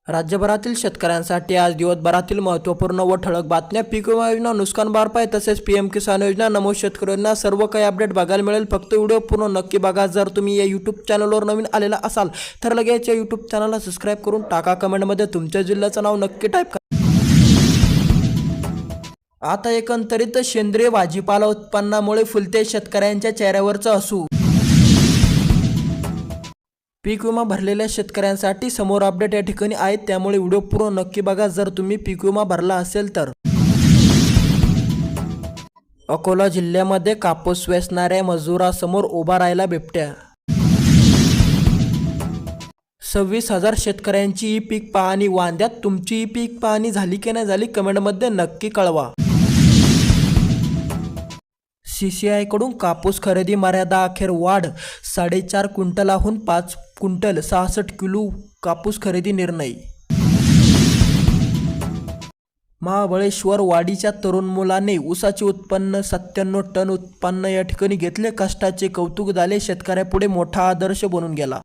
राज्यभरातील शेतकऱ्यांसाठी आज दिवसभरातील महत्त्वपूर्ण व ठळक बातम्या. पीक विमा योजना, नुकसान भरपाई तसेच पीएम किसान योजना, नमो शेतकरी योजना, सर्व काही अपडेट बघायला मिळेल. फक्त व्हिडिओ पूर्ण नक्की बघा. जर तुम्ही या यूट्यूब चॅनलवर नवीन आलेला असाल तर लगेच या यूट्यूब चॅनलला सबस्क्राईब करून टाका. कमेंटमध्ये तुमच्या जिल्ह्याचं नाव नक्की टाईप करा. आता एकंदरीत सेंद्रिय भाजीपाला उत्पन्नामुळे फुलते शेतकऱ्यांच्या चेहऱ्यावरचं हसू. पीक विमा भरलेल्या शेतकऱ्यांसाठी समोर अपडेट या ठिकाणी आहेत, त्यामुळे व्हिडिओ पूर्ण नक्की बघा. जर तुम्ही पीक विमा भरला असेल तर. अकोला जिल्ह्यामध्ये कापूस वेचणाऱ्या मजुरासमोर उभा राहिला बिबट्या. 26,000 शेतकऱ्यांची ई पीक पाहणी वांद्यात. तुमची ई पीक पाहणी झाली की नाही झाली कमेंटमध्ये नक्की कळवा. CCI कडून कापूस खरेदी मर्यादा अखेर वाढ. 4.5 क्विंटलाहून 5 क्विंटल 66 किलो कापूस खरेदी निर्णय. महाबळेश्वर वाडीच्या तरुण मुलाने ऊसाचे उत्पन्न 97 टन उत्पन्न या ठिकाणी घेतले. कष्टाचे कौतुक झाले. शेतकऱ्यापुढे मोठा आदर्श बनून गेला.